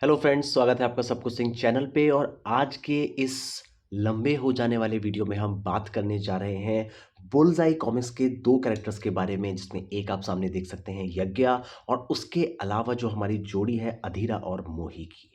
Hello friends, स्वागत है आपका सब कुछ सिंह चैनल पे। और आज के इस लंबे हो जाने वाले वीडियो में हम बात करने जा रहे हैं बुलजाई कॉमिक्स के दो कैरेक्टर्स के बारे में, जिसमें एक आप सामने देख सकते हैं यज्ञ, और उसके अलावा जो हमारी जोड़ी है अधीरा और मोही की।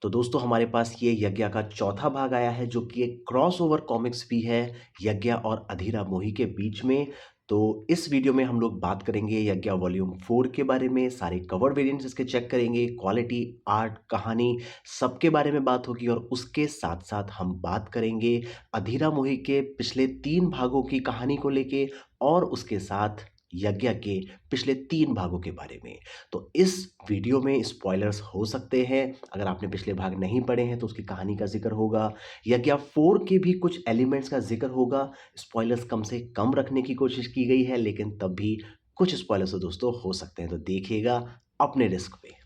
तो दोस्तों, हमारे पास ये यज्ञ का चौथा भाग आया है, जो कि एक क्रॉसओवर कॉमिक्स भी है यज्ञ और अधीरा मोही के बीच में। तो इस वीडियो में हम लोग बात करेंगे यज्ञ वॉल्यूम 4 के बारे में, सारे कवर वेरिएंट्स इसके चेक करेंगे, क्वालिटी, आर्ट, कहानी, सबके बारे में बात होगी। और उसके साथ साथ हम बात करेंगे अधीरा मोही के पिछले 3 भागों की कहानी को लेके, और उसके साथ यज्ञ के पिछले 3 भागों के बारे में। तो इस वीडियो में स्पॉयलर्स हो सकते हैं। अगर आपने पिछले भाग नहीं पढ़े हैं तो उसकी कहानी का जिक्र होगा, यज्ञ 4 के भी कुछ एलिमेंट्स का जिक्र होगा। स्पॉयलर्स कम से कम रखने की कोशिश की गई है, लेकिन तब भी कुछ स्पॉयलर्स तो दोस्तों हो सकते हैं, तो देखिएगा अपने रिस्क पे।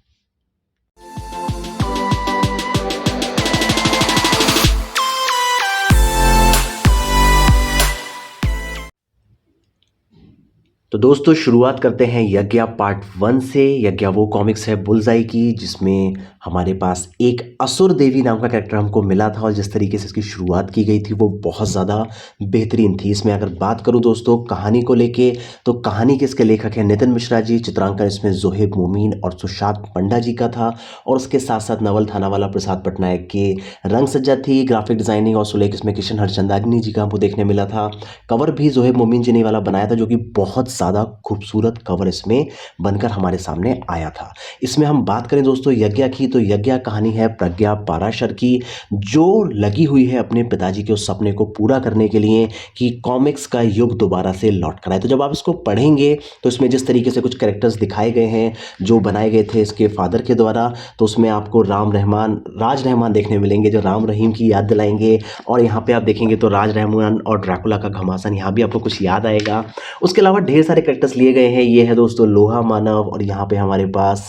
तो दोस्तों, शुरुआत करते हैं यज्ञ पार्ट 1 से। यज्ञ वो कॉमिक्स है बुलजाई की, जिसमें हमारे पास एक असुर देवी नाम का कैरेक्टर हमको मिला था, और जिस तरीके से इसकी शुरुआत की गई थी वो बहुत ज़्यादा बेहतरीन थी। इसमें अगर बात करूं दोस्तों कहानी को लेके, तो कहानी के इसके लेखक हैं नितिन मिश्रा जी, चित्रांकन इसमें जोहेब मोमीन और सुशांत पंडा जी का था, और उसके साथ साथ नवल थानावाला प्रसाद पटनायक के रंग सज्जा थी। ग्राफिक डिजाइनिंग और सुलेख इसमें किशन हरचंदानी जी का हमको देखने मिला था। कवर भी जोहेब मोमीन जी ने वाला बनाया था, जो कि बहुत ज़्यादा खूबसूरत कवर इसमें बनकर हमारे सामने आया था। इसमें हम बात करें दोस्तों यज्ञ की, तो यज्ञ कहानी है प्रज्ञा पाराशर की, जो लगी हुई है अपने पिताजी के उस सपने को पूरा करने के लिए कि कॉमिक्स का युग दोबारा से लौट कर आए। तो जब आप इसको पढ़ेंगे तो इसमें जिस तरीके से कुछ कैरेक्टर्स दिखाए गए हैं जो बनाए गए थे इसके फादर के द्वारा, तो उसमें आपको राज रहमान देखने मिलेंगे, जो राम रहीम की याद दिलाएंगे। और यहाँ पे आप देखेंगे तो राज रहमान और ड्रैकुला का घमासान यहाँ भी आपको कुछ याद आएगा। उसके अलावा ढेर सारे कैरेक्टर्स लिए गए हैं। ये है दोस्तों लोहा मानव, और यहाँ पे हमारे पास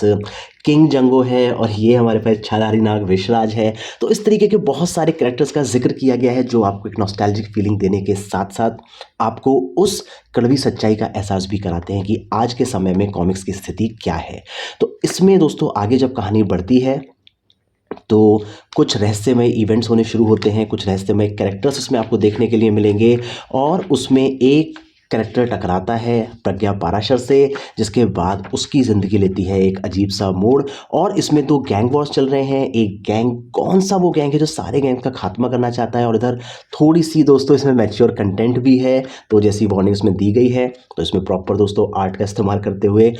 किंग जंगो है, और ये हमारे पास छाधारी नाग विशराज है। तो इस तरीके के बहुत सारे कैरेक्टर्स का जिक्र किया गया है, जो आपको एक नॉस्टैल्जिक फीलिंग देने के साथ साथ आपको उस कड़वी सच्चाई का एहसास भी कराते हैं कि आज के समय में कॉमिक्स की स्थिति क्या है। तो इसमें दोस्तों आगे जब कहानी बढ़ती है तो कुछ रहस्यमय इवेंट्स होने शुरू होते हैं, कुछ रहस्यमय कैरेक्टर्स इसमें आपको देखने के लिए मिलेंगे, और उसमें एक कैरेक्टर टकराता है प्रज्ञा पाराशर से, जिसके बाद उसकी ज़िंदगी लेती है एक अजीब सा मोड़। और इसमें 2 गैंग वॉर्स चल रहे हैं। एक गैंग, कौन सा वो गैंग है जो सारे गैंग का खात्मा करना चाहता है, और इधर थोड़ी सी दोस्तों इसमें मैच्योर कंटेंट भी है, तो जैसी वार्निंग इसमें दी गई है, तो इसमें प्रॉपर दोस्तों आर्ट का इस्तेमाल करते हुए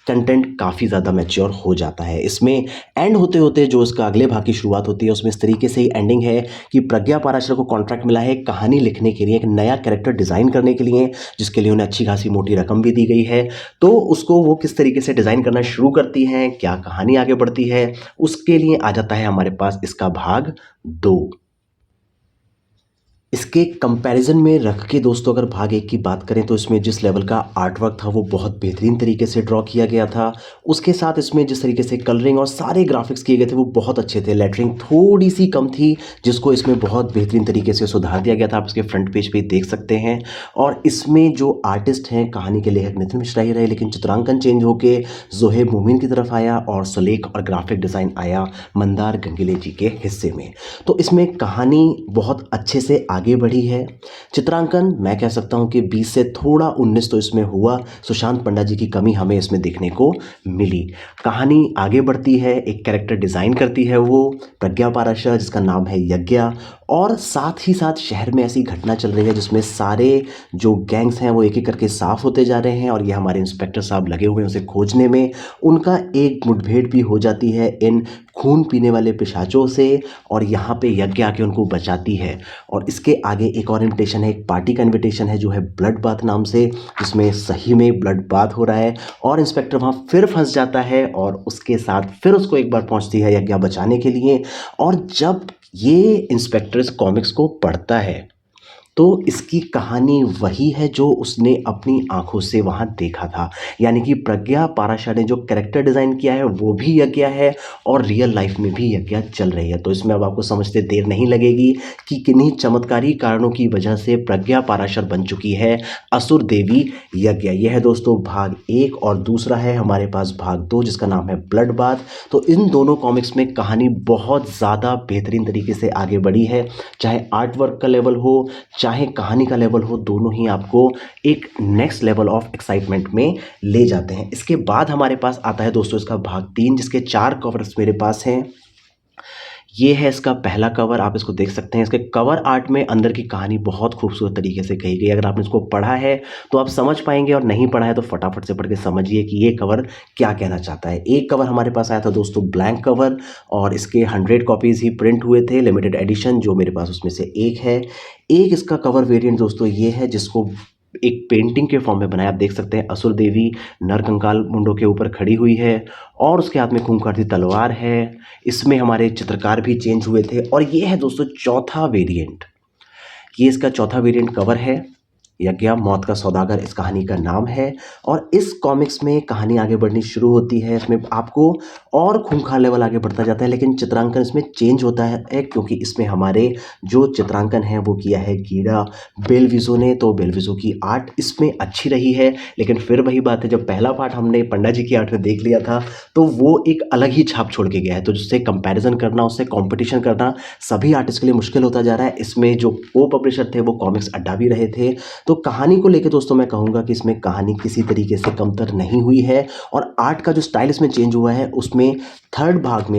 कंटेंट काफ़ी ज़्यादा मैच्योर हो जाता है। इसमें एंड होते होते जो इसका अगले भाग की शुरुआत होती है, उसमें इस तरीके से ही एंडिंग है कि प्रज्ञा पाराशर को कॉन्ट्रैक्ट मिला है कहानी लिखने के लिए, एक नया कैरेक्टर डिज़ाइन करने के लिए, जिसके लिए उन्हें अच्छी खासी मोटी रकम भी दी गई है। तो उसको वो किस तरीके से डिज़ाइन करना शुरू करती हैं, क्या कहानी आगे बढ़ती है, उसके लिए आ जाता है हमारे पास इसका भाग 2। इसके कंपैरिजन में रख के दोस्तों अगर भाग 1 की बात करें, तो इसमें जिस लेवल का आर्ट वर्क था वो बहुत बेहतरीन तरीके से ड्रॉ किया गया था। उसके साथ इसमें जिस तरीके से कलरिंग और सारे ग्राफिक्स किए गए थे वो बहुत अच्छे थे। लेटरिंग थोड़ी सी कम थी, जिसको इसमें बहुत बेहतरीन तरीके से सुधार दिया गया था। आप इसके फ्रंट पेज पे देख सकते हैं। और इसमें जो आर्टिस्ट हैं, कहानी के लेखक नितिन मिश्रा ही रहे, लेकिन चित्रांकन चेंज होके जोहेब मोमीन की तरफ आया, और सुलेख और ग्राफिक डिज़ाइन आया मंदार गंगेले जी के हिस्से में। तो इसमें कहानी बहुत अच्छे से आगे बढ़ी है। चित्रांकन मैं कह सकता हूं कि 20 से थोड़ा 19 तो इसमें हुआ। सुशांत पंडा जी की कमी हमें इसमें देखने को मिली। कहानी आगे बढ़ती है, एक कैरेक्टर डिज़ाइन करती है वो प्रज्ञा पाराशर, जिसका नाम है यज्ञ। और साथ ही साथ शहर में ऐसी घटना चल रही है जिसमें सारे जो गैंग्स हैं वो एक एक करके साफ होते जा रहे हैं, और ये हमारे इंस्पेक्टर साहब लगे हुए हैं उसे खोजने में। उनका एक मुठभेड़ भी हो जाती है इन खून पीने वाले पिशाचों से, और यहाँ पे यज्ञ आके उनको बचाती है। और इसके आगे एक और इन्विटेशन है, एक पार्टी का इन्विटेशन है जो है ब्लड बाथ नाम से, जिसमें सही में ब्लड बाथ हो रहा है, और इंस्पेक्टर वहाँ फिर फंस जाता है, और उसके साथ फिर उसको एक बार पहुँचती है यज्ञ बचाने के लिए। और जब ये इंस्पेक्टर इस कॉमिक्स को पढ़ता है तो इसकी कहानी वही है जो उसने अपनी आंखों से वहाँ देखा था। यानी कि प्रज्ञा पाराशर ने जो कैरेक्टर डिज़ाइन किया है वो भी यज्ञ है और रियल लाइफ में भी यज्ञ चल रही है। तो इसमें अब आपको समझते देर नहीं लगेगी कि किन्हीं चमत्कारी कारणों की वजह से प्रज्ञा पाराशर बन चुकी है असुर देवी यज्ञ। यह है दोस्तों भाग 1 और दूसरा है हमारे पास भाग 2 जिसका नाम है ब्लड बाथ। तो इन दोनों कॉमिक्स में कहानी बहुत ज़्यादा बेहतरीन तरीके से आगे बढ़ी है। चाहे आर्ट वर्क का लेवल हो, चाहे कहानी का लेवल हो, दोनों ही आपको एक नेक्स्ट लेवल ऑफ एक्साइटमेंट में ले जाते हैं। इसके बाद हमारे पास आता है दोस्तों इसका भाग 3 जिसके 4 कवर्स मेरे पास हैं। ये है इसका पहला कवर, आप इसको देख सकते हैं। इसके कवर आर्ट में अंदर की कहानी बहुत खूबसूरत तरीके से कही गई। अगर आपने इसको पढ़ा है तो आप समझ पाएंगे और नहीं पढ़ा है तो फटाफट से पढ़ के समझिए कि ये कवर क्या कहना चाहता है। एक कवर हमारे पास आया था दोस्तों ब्लैंक कवर और इसके 100 कॉपीज़ ही प्रिंट हुए थे, लिमिटेड एडिशन, जो मेरे पास उसमें से एक है। एक इसका कवर वेरिएंट दोस्तों ये है जिसको एक पेंटिंग के फॉर्म में बनाया। आप देख सकते हैं असुर देवी नरकंकाल मुंडों के ऊपर खड़ी हुई है और उसके हाथ में खूंखार तलवार है। इसमें हमारे चित्रकार भी चेंज हुए थे और ये है दोस्तों चौथा वेरिएंट। ये इसका चौथा वेरिएंट कवर है। यज्ञ मौत का सौदागर इस कहानी का नाम है और इस कॉमिक्स में कहानी आगे बढ़नी शुरू होती है। इसमें आपको और खूंखार लेवल आगे बढ़ता जाता है, लेकिन चित्रांकन इसमें चेंज होता है क्योंकि इसमें हमारे जो चित्रांकन है वो किया है गीरा बेलविजो ने। तो बेलविजो की आर्ट इसमें अच्छी रही है, लेकिन फिर वही बात है, जब पहला पार्ट हमने पंडा जी की आर्ट में देख लिया था तो वो एक अलग ही छाप छोड़ के गया है। तो जिससे कंपैरिजन करना, उससे कंपटीशन करना सभी आर्टिस्ट के लिए मुश्किल होता जा रहा है। इसमें जो को पब्लिशर थे वो कॉमिक्स अड्डा भी रहे थे। तो कहानी को लेकर दोस्तों मैं कहूँगा कि इसमें कहानी किसी तरीके से कमतर नहीं हुई है और आर्ट का जो स्टाइल इसमें चेंज हुआ है उसमें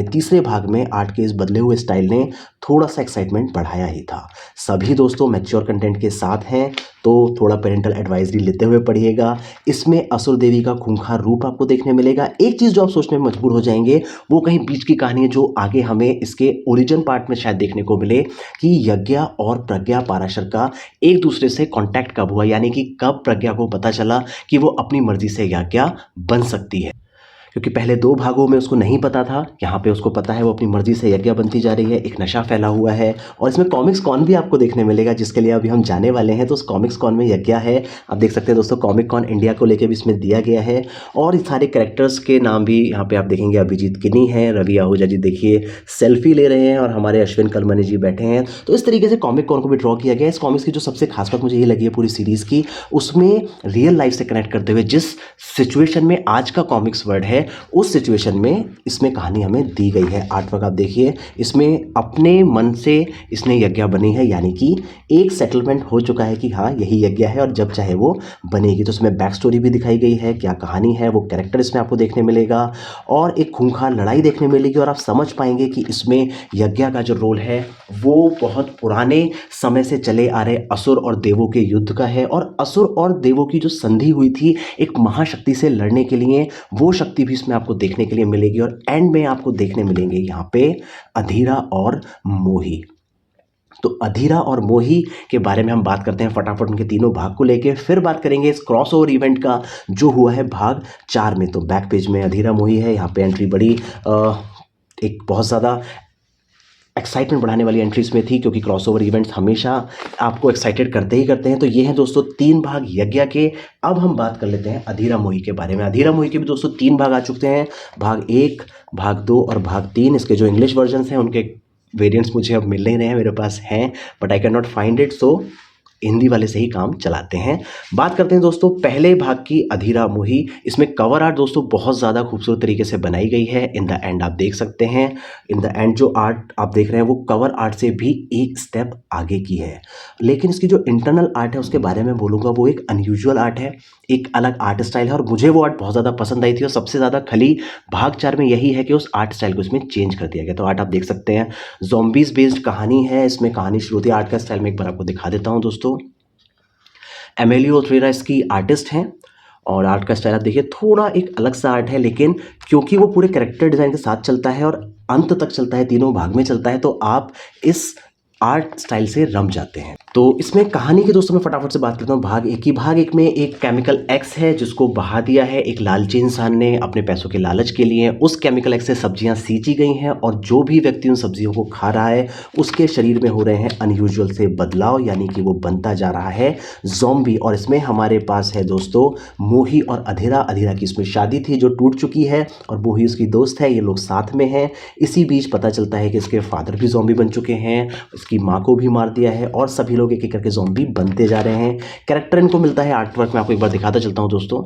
तीसरे भाग में आर्ट के इस बदले हुए स्टाइल ने थोड़ा सा एक्साइटमेंट बढ़ाया ही था। सभी दोस्तों मैच्योर कंटेंट के साथ हैं तो थोड़ा पेरेंटल एडवाइजरी लेते हुए पढ़िएगा। इसमें असुर देवी का खूंखार रूप आपको देखने मिलेगा। एक चीज़ जो आप सोचने में मजबूर हो जाएंगे वो कहीं बीच की कहानी है जो आगे हमें इसके ओरिजिन पार्ट में शायद देखने को मिले कि यज्ञ और प्रज्ञा पाराशर का एक दूसरे से कांटेक्ट कब हुआ, यानी कि कब प्रज्ञा को पता चला कि वो अपनी मर्जी से यज्ञ बन सकती है। क्योंकि पहले 2 भागों में उसको नहीं पता था, यहाँ पे उसको पता है वो अपनी मर्जी से यज्ञ बनती जा रही है। एक नशा फैला हुआ है और इसमें कॉमिक्स कॉन भी आपको देखने मिलेगा जिसके लिए अभी हम जाने वाले हैं। तो उस कॉमिक्स कॉन में यज्ञ है, आप देख सकते हैं दोस्तों। कॉमिक कॉन इंडिया को लेकर भी इसमें दिया गया है और इस सारे कैरेक्टर्स के नाम भी यहाँ पे आप देखेंगे। अभिजीत किनी है, रवि आहूजा जी देखिए सेल्फी ले रहे हैं और हमारे अश्विन कलमनी जी बैठे हैं। तो इस तरीके से कॉमिक कॉन को भी ड्रॉ किया गया है। इस कॉमिक्स की जो सबसे खास बात मुझे ये लगी है पूरी सीरीज़ की, उसमें रियल लाइफ से कनेक्ट करते हुए जिस सिचुएशन में आज का कॉमिक्स वर्ल्ड है उस सिचुएशन में इसमें कहानी हमें दी गई है। आर्ट वर्क आप देखिए, इसमें अपने मन से इसने यज्ञ बनी है, यानी कि एक सेटलमेंट हो चुका है कि हाँ यही यज्ञ है और जब चाहे वो बनेगी। तो इसमें बैक स्टोरी भी दिखाई गई है, क्या कहानी है, वो कैरेक्टर इसमें आपको देखने मिलेगा और एक खूंखार लड़ाई देखने मिलेगी और आप समझ पाएंगे कि इसमें यज्ञ का जो रोल है वो बहुत पुराने समय से चले आ रहे असुर और देवों के युद्ध का है और असुर और देवों की जो संधि हुई थी एक महाशक्ति से लड़ने के लिए, वो शक्ति भी इसमें आपको देखने के लिए मिलेगी। और एंड में आपको देखने मिलेंगे यहाँ पे अधीरा और मोही। तो अधीरा और मोही के बारे में हम बात करते हैं फटाफट उनके तीनों भाग को लेके, फिर बात करेंगे इस क्रॉसओवर इवेंट का जो हुआ है भाग 4 में। तो बैक पेज में अधीरा मोही है, यहाँ पे एंट्री बड़ी एक बहुत ज़्यादा एक्साइटमेंट बढ़ाने वाली एंट्रीज में थी क्योंकि क्रॉसओवर इवेंट्स हमेशा आपको एक्साइटेड करते ही करते हैं। तो ये हैं दोस्तों 3 भाग यज्ञ के। अब हम बात कर लेते हैं अधीरा मोही के बारे में। अधीरा मोही के भी दोस्तों 3 भाग आ चुके हैं, भाग 1, भाग 2 और भाग 3। इसके जो इंग्लिश वर्जन्स हैं उनके वेरिएंट्स मुझे अब मिल नहीं रहे हैं, मेरे पास हैं but I can not find it, so Hindi वाले से ही काम चलाते हैं। बात करते हैं दोस्तों पहले भाग की अधीरा मोही। इसमें कवर आर्ट दोस्तों बहुत ज़्यादा खूबसूरत तरीके से बनाई गई है। इन द एंड आप देख सकते हैं, इन द एंड जो आर्ट आप देख रहे हैं वो कवर आर्ट से भी एक स्टेप आगे की है। लेकिन इसकी जो इंटरनल आर्ट है उसके बारे में बोलूँगा, वो एक अनयूजुअल आर्ट है, एक अलग आर्ट स्टाइल है और मुझे वो आर्ट बहुत ज़्यादा पसंद आई थी। और सबसे ज़्यादा खली भाग 4 में यही है कि उस आर्ट स्टाइल को इसमें चेंज कर दिया गया। तो आर्ट आप देख सकते हैं, ज़ॉम्बीज़ बेस्ड कहानी है। इसमें कहानी शुरू होती है, आर्ट का स्टाइल मैं एक बार आपको दिखा देता हूँ दोस्तों। एमिलियो ओथ्रेरा इसकी आर्टिस्ट हैं और आर्ट का स्टाइल आप देखिए, थोड़ा एक अलग सा आर्ट है, लेकिन क्योंकि वो पूरे कैरेक्टर डिज़ाइन के साथ चलता है और अंत तक चलता है, तीनों भाग में चलता है, तो आप इस आर्ट स्टाइल से रम जाते हैं। तो इसमें कहानी के दोस्तों मैं फटाफट से बात करता हूँ भाग एक की। भाग एक में एक केमिकल एक्स है जिसको बहा दिया है एक लालची इंसान ने अपने पैसों के लालच के लिए। उस केमिकल एक्स से सब्जियां सींची गई हैं और जो भी व्यक्ति उन सब्जियों को खा रहा है उसके शरीर में हो रहे हैं अनयूजुअल से बदलाव, यानी कि वो बनता जा रहा है ज़ॉम्बी। और इसमें हमारे पास है दोस्तों मोही और अधीरा। अधीरा की इसमें शादी थी जो टूट चुकी है और मोही उसकी दोस्त है, ये लोग साथ में हैं। इसी बीच पता चलता है कि इसके फादर भी ज़ॉम्बी बन चुके हैं, इसकी माँ को भी मार दिया है और सभी लोग एक एक करके ज़ॉम्बी बनते जा रहे हैं। कैरेक्टर इनको मिलता है आर्ट वर्क में, आपको एक बार दिखाता चलता हूँ दोस्तों।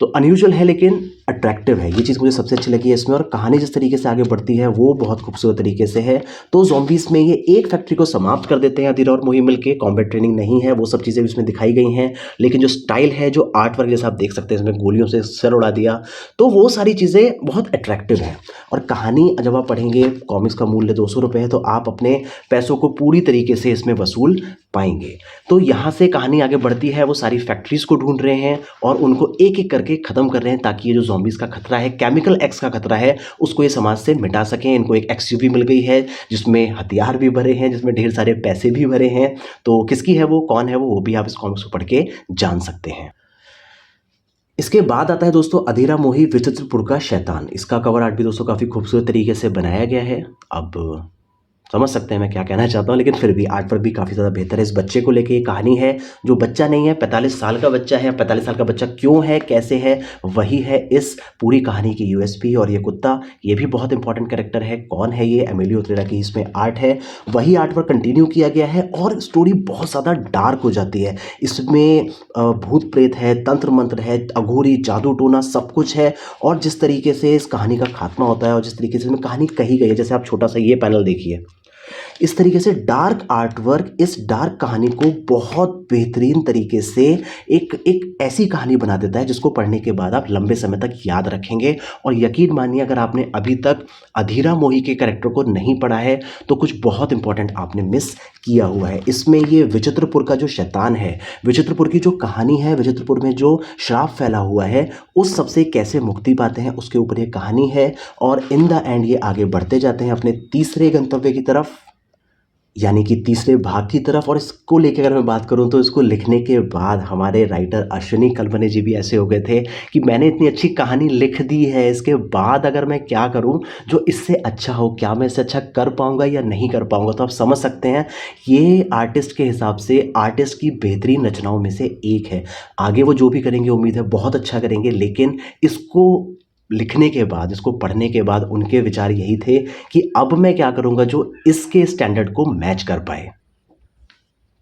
तो अनयूजुअल है लेकिन अट्रैक्टिव है, ये चीज़ मुझे सबसे अच्छी लगी है इसमें। और कहानी जिस तरीके से आगे बढ़ती है वो बहुत खूबसूरत तरीके से है। तो ज़ॉम्बीज़ में ये एक फैक्ट्री को समाप्त कर देते हैं अधीरा और मोही मिलके। कॉम्बैट ट्रेनिंग नहीं है, वो सब चीज़ें भी इसमें दिखाई गई हैं, लेकिन जो स्टाइल है, जो आर्ट वर्क जैसा आप देख सकते हैं, इसमें गोलियों से सर उड़ा दिया, तो वो सारी चीज़ें बहुत अट्रैक्टिव हैं। और कहानी जब आप पढ़ेंगे, कॉमिक्स का मूल्य 200 रुपये है, तो आप अपने पैसों को पूरी तरीके से इसमें वसूल पाएंगे। तो यहाँ से कहानी आगे बढ़ती है, वो सारी फैक्ट्रीज़ को ढूंढ रहे हैं और उनको एक एक करके ख़त्म कर रहे हैं ताकि ये जो ज़ॉम्बीज़ का खतरा है, केमिकल एक्स का खतरा है, उसको ये समाज से मिटा सकें। इनको एक एक्सयूवी मिल गई है जिसमें हथियार भी भरे हैं, जिसमें ढेर सारे पैसे भी भरे हैं। तो किसकी है वो, कौन है वो भी आप इस कॉमिक्स को पढ़ के जान सकते हैं। इसके बाद आता है दोस्तों अधीरा मोही विचित्रपुर का शैतान। इसका कवर आर्ट भी दोस्तों काफ़ी खूबसूरत तरीके से बनाया गया है। अब समझ सकते हैं मैं क्या कहना चाहता हूँ, लेकिन फिर भी आर्ट वर्क भी काफ़ी ज़्यादा बेहतर है। इस बच्चे को लेके ये कहानी है, जो बच्चा नहीं है, 45 साल का बच्चा है। 45 साल का बच्चा क्यों है, कैसे है, वही है इस पूरी कहानी की यूएसपी। और ये कुत्ता, ये भी बहुत इंपॉर्टेंट कैरेक्टर है। कौन है ये, एमिलियो ओलेरा की इसमें आर्ट है, वही आर्ट वर्क कंटिन्यू किया गया है। और स्टोरी बहुत ज़्यादा डार्क हो जाती है। इसमें भूत प्रेत है, तंत्र मंत्र है, अघोरी, जादू टोना, सब कुछ है। और जिस तरीके से इस कहानी का खात्मा होता है और जिस तरीके से इसमें कहानी कही गई है, जैसे आप छोटा सा ये पैनल देखिए, इस तरीके से डार्क आर्ट वर्क इस डार्क कहानी को बहुत बेहतरीन तरीके से एक ऐसी कहानी बना देता है जिसको पढ़ने के बाद आप लंबे समय तक याद रखेंगे। और यकीन मानिए, अगर आपने अभी तक अधीरा मोही के कैरेक्टर को नहीं पढ़ा है तो कुछ बहुत इंपॉर्टेंट आपने मिस किया हुआ है। इसमें ये विचित्रपुर का जो शैतान है, विचित्रपुर की जो कहानी है, विचित्रपुर में जो श्राप फैला हुआ है, उस सबसे कैसे मुक्ति पाते हैं, उसके ऊपर ये कहानी है। और इन द एंड ये आगे बढ़ते जाते हैं अपने तीसरे गंतव्य की तरफ, यानी कि तीसरे भाग की तरफ। और इसको लेकर अगर मैं बात करूं तो इसको लिखने के बाद हमारे राइटर अश्विनी कलबने जी भी ऐसे हो गए थे कि मैंने इतनी अच्छी कहानी लिख दी है, इसके बाद अगर मैं क्या करूं जो इससे अच्छा हो, क्या मैं इससे अच्छा कर पाऊंगा या नहीं कर पाऊंगा। तो आप समझ सकते हैं ये आर्टिस्ट के हिसाब से आर्टिस्ट की बेहतरीन रचनाओं में से एक है। आगे वो जो भी करेंगे उम्मीद है बहुत अच्छा करेंगे, लेकिन इसको लिखने के बाद, इसको पढ़ने के बाद उनके विचार यही थे कि अब मैं क्या करूँगा जो इसके स्टैंडर्ड को मैच कर पाए।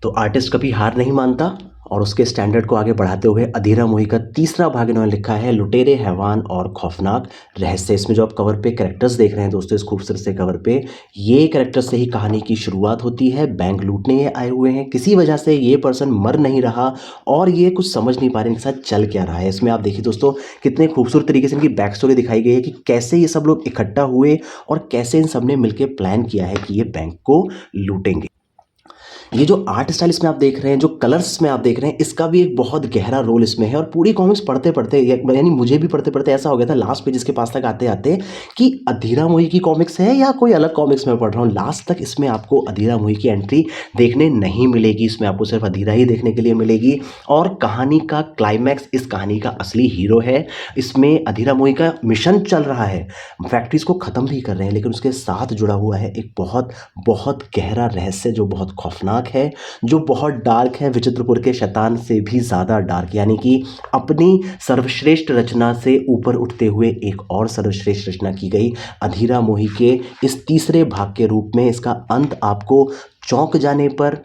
तो आर्टिस्ट कभी हार नहीं मानता और उसके स्टैंडर्ड को आगे बढ़ाते हुए अधीरा मोही का तीसरा भाग इन्होंने लिखा है, लुटेरे, हैवान और खौफनाक रहस्य। इसमें जो आप कवर पे कैरेक्टर्स देख रहे हैं दोस्तों, इस खूबसूरत से कवर पे, ये कैरेक्टर से ही कहानी की शुरुआत होती है। बैंक लूटने ये आए हुए हैं, किसी वजह से ये पर्सन मर नहीं रहा और ये कुछ समझ नहीं पा रहे इनके साथ चल क्या रहा है। इसमें आप देखिए दोस्तों कितने खूबसूरत तरीके से इनकी बैक स्टोरी दिखाई गई है कि कैसे ये सब लोग इकट्ठा हुए और कैसे इन सब ने मिलकर प्लान किया है कि ये बैंक को लूटेंगे। ये जो आर्ट स्टाइल इसमें आप देख रहे हैं, जो कलर्स में आप देख रहे हैं, इसका भी एक बहुत गहरा रोल इसमें है। और पूरी कॉमिक्स पढ़ते पढ़ते, यानी मुझे भी पढ़ते पढ़ते ऐसा हो गया था लास्ट पेज इसके पास तक आते आते कि अधीरा मोही की कॉमिक्स है या कोई अलग कॉमिक्स में पढ़ रहा हूँ। लास्ट तक इसमें आपको अधीरा मोही की एंट्री देखने नहीं मिलेगी, इसमें आपको सिर्फ अधीरा ही देखने के लिए मिलेगी। और कहानी का क्लाइमैक्स इस कहानी का असली हीरो है। इसमें अधीरा मोही का मिशन चल रहा है, फैक्ट्रीज को ख़त्म भी कर रहे हैं, लेकिन उसके साथ जुड़ा हुआ है एक बहुत बहुत गहरा रहस्य जो बहुत खौफनाक है, जो बहुत डार्क है, विचित्रपुर के शैतान से भी ज़्यादा डार्क। यानी कि अपनी सर्वश्रेष्ठ रचना से ऊपर उठते हुए एक और सर्वश्रेष्ठ रचना की गई अधीरा मोही के इस तीसरे भाग के रूप में। इसका अंत आपको चौंक जाने पर,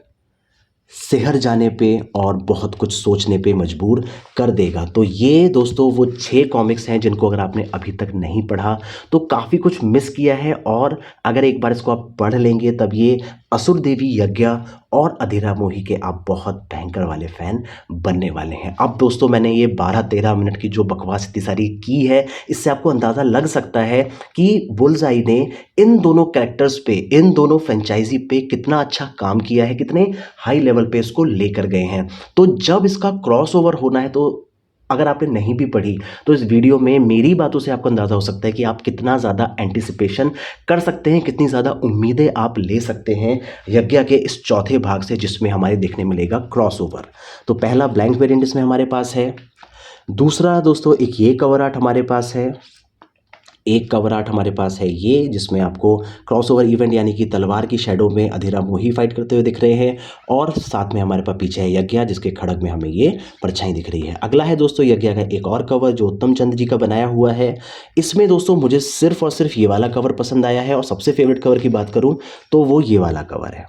सिहर जाने पे और बहुत कुछ सोचने पे मजबूर कर देगा। तो ये दोस्तों वो 6 कॉमिक्स हैं जिनको अगर आपने अभी तक नहीं पढ़ा तो काफ़ी कुछ मिस किया है। और अगर एक बार इसको आप पढ़ लेंगे तब ये असुर देवी यज्ञ और अधीरा मोही के आप बहुत भयंकर वाले फ़ैन बनने वाले हैं। अब दोस्तों मैंने ये 12-13 मिनट की जो बकवास इतनी सारी की है, इससे आपको अंदाज़ा लग सकता है कि बुल्सआई ने इन दोनों कैरेक्टर्स पे, इन दोनों फ्रेंचाइजी पे कितना अच्छा काम किया है, कितने हाई लेवल पे इसको लेकर गए हैं। तो जब इसका क्रॉसओवर होना है तो अगर आपने नहीं भी पढ़ी तो इस वीडियो में मेरी बातों से आपको अंदाज़ा हो सकता है कि आप कितना ज़्यादा एंटिसिपेशन कर सकते हैं, कितनी ज़्यादा उम्मीदें आप ले सकते हैं यज्ञ के इस चौथे भाग से, जिसमें हमारे देखने मिलेगा क्रॉसओवर। तो पहला ब्लैंक वेरिएंट इसमें हमारे पास है। दूसरा दोस्तों एक ये कवर आर्ट हमारे पास है, एक कवर आर्ट हमारे पास है ये, जिसमें आपको क्रॉसओवर इवेंट यानी कि तलवार की शैडो में अधीरा मोही फाइट करते हुए दिख रहे हैं, और साथ में हमारे पास पीछे है यज्ञ जिसके खड़ग में हमें ये परछाई दिख रही है। अगला है दोस्तों यज्ञ का एक और कवर जो उत्तम चंद जी का बनाया हुआ है। इसमें दोस्तों मुझे सिर्फ और सिर्फ ये वाला कवर पसंद आया है, और सबसे फेवरेट कवर की बात करूँ तो वो ये वाला कवर है।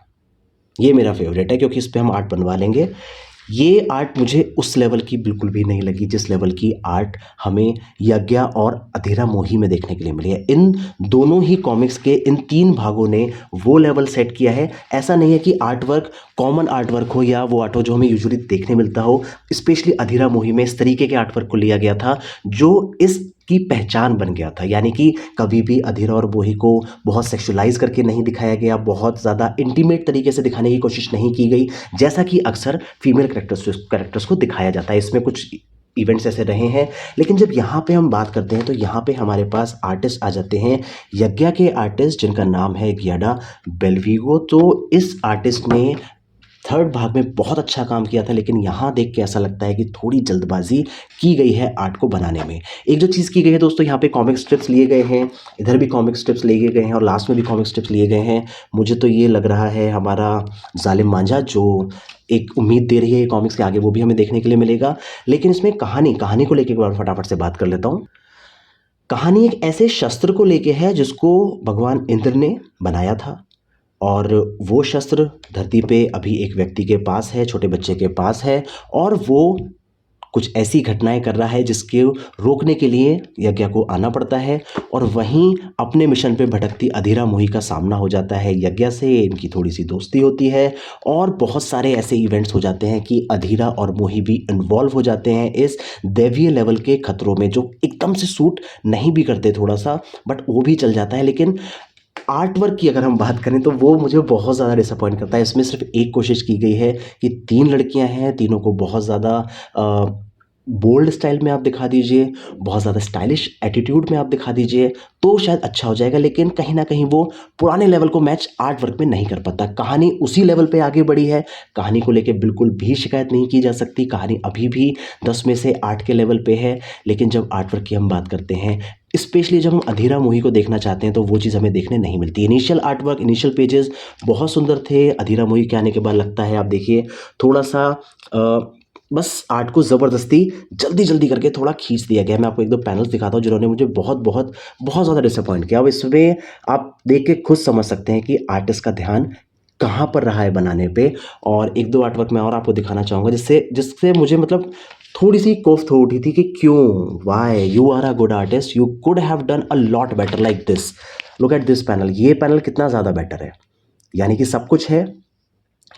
ये मेरा फेवरेट है क्योंकि इस पर हम आर्ट बनवा लेंगे। ये आर्ट मुझे उस लेवल की बिल्कुल भी नहीं लगी जिस लेवल की आर्ट हमें यज्ञ और अधीरा मोही में देखने के लिए मिली है। इन दोनों ही कॉमिक्स के इन 3 भागों ने वो लेवल सेट किया है। ऐसा नहीं है कि art work common art work हो या वो आर्ट हो जो हमें यूजुअली देखने मिलता हो। स्पेशली अधीरा मोही में इस तरीके के आर्ट वर्क को लिया गया था जो इस की पहचान बन गया था, यानी कि कभी भी अधीरा और मोही को बहुत सेक्सुअलाइज करके नहीं दिखाया गया, बहुत ज़्यादा इंटीमेट तरीके से दिखाने की कोशिश नहीं की गई जैसा कि अक्सर फीमेल कैरेक्टर्स को दिखाया जाता है। इसमें कुछ इवेंट्स ऐसे रहे हैं, लेकिन जब यहाँ पे हम बात करते हैं तो यहाँ पे हमारे पास आर्टिस्ट आ जाते हैं यज्ञ के आर्टिस्ट जिनका नाम है गियाडा बेलविगो। तो इस आर्टिस्ट ने 3rd भाग में बहुत अच्छा काम किया था, लेकिन यहाँ देख के ऐसा लगता है कि थोड़ी जल्दबाजी की गई है आर्ट को बनाने में। एक जो चीज़ की गई है दोस्तों, यहाँ पे कॉमिक स्ट्रिप्स लिए गए हैं, इधर भी कॉमिक स्ट्रिप्स लिए गए हैं और लास्ट में भी कॉमिक स्ट्रिप्स लिए गए हैं। मुझे तो ये लग रहा है हमारा जालिम मांझा जो एक उम्मीद दे रही है कॉमिक्स के आगे, वो भी हमें देखने के लिए मिलेगा। लेकिन इसमें कहानी को लेकर एक बार फटाफट से बात कर लेता हूँ। कहानी एक ऐसे शस्त्र को लेके है जिसको भगवान इंद्र ने बनाया था, और वो शस्त्र धरती पे अभी एक व्यक्ति के पास है, छोटे बच्चे के पास है, और वो कुछ ऐसी घटनाएं कर रहा है जिसके रोकने के लिए यज्ञ को आना पड़ता है। और वहीं अपने मिशन पे भटकती अधीरा मोही का सामना हो जाता है यज्ञ से, इनकी थोड़ी सी दोस्ती होती है, और बहुत सारे ऐसे इवेंट्स हो जाते हैं कि अधीरा और मोही भी इन्वॉल्व हो जाते हैं इस दैवीय लेवल के खतरों में, जो एकदम से सूट नहीं भी करते थोड़ा सा, बट वो भी चल जाता है। लेकिन आर्ट वर्क की अगर हम बात करें तो वो मुझे बहुत ज़्यादा डिसअपॉइंट करता है। इसमें सिर्फ एक कोशिश की गई है कि 3 लड़कियां हैं, तीनों को बहुत ज़्यादा बोल्ड स्टाइल में आप दिखा दीजिए, बहुत ज़्यादा स्टाइलिश एटीट्यूड में आप दिखा दीजिए, तो शायद अच्छा हो जाएगा। लेकिन कहीं ना कहीं वो पुराने लेवल को मैच आर्ट वर्क में नहीं कर पाता। कहानी उसी लेवल पे आगे बढ़ी है, कहानी को लेके बिल्कुल भी शिकायत नहीं की जा सकती। कहानी अभी भी 10 में से 8 के लेवल पे है। लेकिन जब आर्ट वर्क की हम बात करते हैं, स्पेशली जब हम अधीरा मोही को देखना चाहते हैं, तो वो चीज़ हमें देखने नहीं मिलती। Initial art work, initial pages बहुत सुंदर थे। अधीरा मोही के आने के बाद लगता है, आप देखिए, थोड़ा सा बस आर्ट को ज़बरदस्ती जल्दी जल्दी करके थोड़ा खींच दिया गया। मैं आपको 1-2 पैनल्स दिखाता हूँ जिन्होंने मुझे बहुत बहुत बहुत ज़्यादा डिसअपॉइंट किया। अब इसमें आप देख के खुद समझ सकते हैं कि आर्टिस्ट का ध्यान कहाँ पर रहा है बनाने पे। और 1-2 आर्ट वर्क मैं और आपको दिखाना चाहूँगा जिससे जिससे मुझे मतलब थोड़ी सी कोफ्त हो उठी थी कि क्यों, why, you are a good artist, you could have done a lot better like this. Look at this panel, ये पैनल कितना ज़्यादा बेटर है। यानी कि सब कुछ है,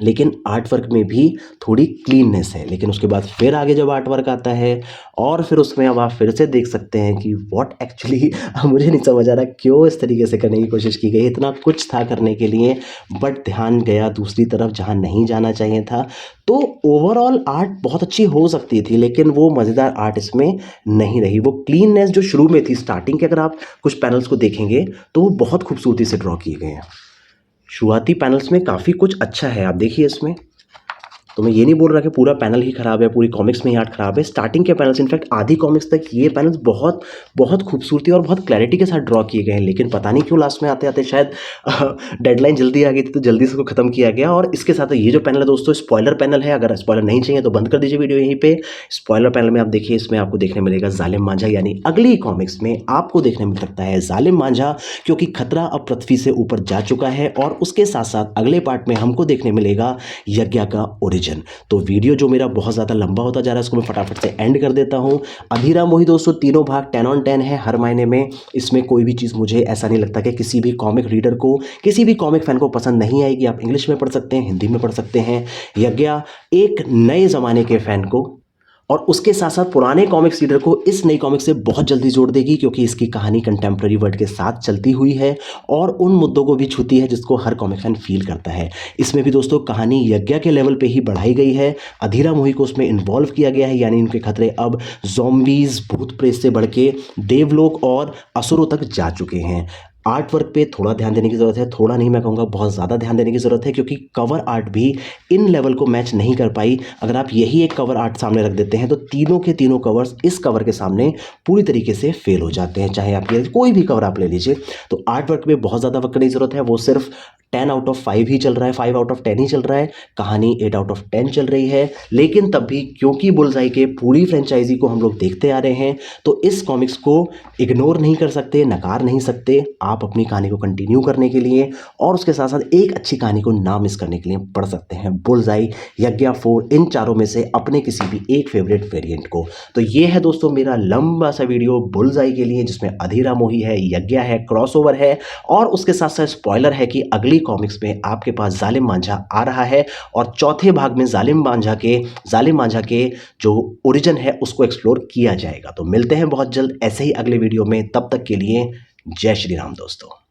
लेकिन आर्ट वर्क में भी थोड़ी क्लीननेस है। लेकिन उसके बाद फिर आगे जब आर्ट वर्क आता है, और फिर उसमें अब आप फिर से देख सकते हैं कि व्हाट एक्चुअली मुझे नहीं समझ आ रहा क्यों इस तरीके से करने की कोशिश की गई। इतना कुछ था करने के लिए, बट ध्यान गया दूसरी तरफ जहाँ नहीं जाना चाहिए था। तो ओवरऑल आर्ट बहुत अच्छी हो सकती थी, लेकिन वो मज़ेदार आर्ट इसमें नहीं रही। वो क्लीननेस जो शुरू में थी, स्टार्टिंग के अगर आप कुछ पैनल्स को देखेंगे तो वो बहुत खूबसूरती से ड्रॉ किए गए हैं। शुरुआती पैनल्स में काफ़ी कुछ अच्छा है, आप देखिए इसमें। तो मैं ये नहीं बोल रहा कि पूरा पैनल ही खराब है, पूरी कॉमिक्स में ही आर्ट खराब है। स्टार्टिंग के पैनल्स, इनफैक्ट आधी कॉमिक्स तक ये पैनल्स बहुत बहुत खूबसूरती और बहुत क्लैरिटी के साथ ड्रॉ किए गए हैं। लेकिन पता नहीं क्यों लास्ट में आते आते शायद डेडलाइन जल्दी आ गई थी, तो जल्दी से उसको खत्म किया गया। और इसके साथ ये जो पैनल है दोस्तों, स्पॉइलर पैनल है। अगर स्पॉइलर नहीं चाहिए तो बंद कर दीजिए वीडियो यहीं पे। स्पॉइलर पैनल में आप देखिए, इसमें आपको देखने मिलेगा जालिम मांझा, यानी अगली कॉमिक्स में आपको देखने मिल सकता है जालिम मांझा, क्योंकि खतरा अब पृथ्वी से ऊपर जा चुका है। और उसके साथ साथ अगले पार्ट में हमको देखने मिलेगा यज्ञ का ओरिजिन। तो वीडियो जो मेरा बहुत ज़्यादा लंबा होता जा रहा है, इसको मैं फटाफट से एंड कर देता हूँ। अधीरा मोही दोस्तों तीनों भाग 10 on 10 है हर महीने में। इसमें कोई भी चीज़ मुझे ऐसा नहीं लगता कि किसी भी कॉमिक रीडर को, किसी भी कॉमिक फैन को पसंद नहीं आएगी। आप इंग्लिश में पढ़ सकते हैं, हिंदी में पढ़ सकते हैं। यज्ञ एक नए ज़माने के फ़ैन को और उसके साथ साथ पुराने कॉमिक्स रीडर को इस नई कॉमिक से बहुत जल्दी जोड़ देगी, क्योंकि इसकी कहानी कंटेम्प्रेरी वर्ल्ड के साथ चलती हुई है और उन मुद्दों को भी छूती है जिसको हर कॉमिक फैन फील करता है। इसमें भी दोस्तों कहानी यज्ञ के लेवल पे ही बढ़ाई गई है। अधीरा मोही को उसमें इन्वॉल्व किया गया है, यानी इनके खतरे अब ज़ॉम्बीज़, भूत प्रेत से बढ़ के देवलोक और असुरों तक जा चुके हैं। आर्ट वर्क पे थोड़ा ध्यान देने की ज़रूरत है, थोड़ा नहीं मैं कहूँगा बहुत ज़्यादा ध्यान देने की ज़रूरत है, क्योंकि कवर आर्ट भी इन लेवल को मैच नहीं कर पाई। अगर आप यही एक कवर आर्ट सामने रख देते हैं तो तीनों के तीनों कवर्स इस कवर के सामने पूरी तरीके से फेल हो जाते हैं। चाहे आप ये कोई भी कवर आप ले लीजिए, तो आर्ट वर्क में बहुत ज़्यादा वक्त की ज़रूरत है। वो सिर्फ 10 आउट ऑफ 5 ही चल रहा है, 5 आउट ऑफ 10 ही चल रहा है। कहानी 8 आउट ऑफ 10 चल रही है, लेकिन तब भी क्योंकि बुलजाई के पूरी फ्रेंचाइजी को हम लोग देखते आ रहे हैं, तो इस कॉमिक्स को इग्नोर नहीं कर सकते, नकार नहीं सकते। आप अपनी कहानी को कंटिन्यू करने के लिए और उसके साथ साथ एक अच्छी कहानी को ना मिस करने के लिए पढ़ सकते हैं बुलजाई, यज्ञ 4, इन चारों में से अपने किसी भी एक फेवरेट वेरिएंट को। तो ये है दोस्तों मेरा लंबा सा वीडियो बुलजाई के लिए, जिसमें अधीरा मोही है, यज्ञ है, क्रॉसओवर है और उसके साथ साथ स्पॉइलर है कि अगली कॉमिक्स में आपके पास जालिम मांझा आ रहा है और चौथे भाग में जालिम मांझा के जो ओरिजिन है उसको एक्सप्लोर किया जाएगा। तो मिलते हैं बहुत जल्द ऐसे ही अगले वीडियो में, तब तक के लिए जय श्री राम दोस्तों।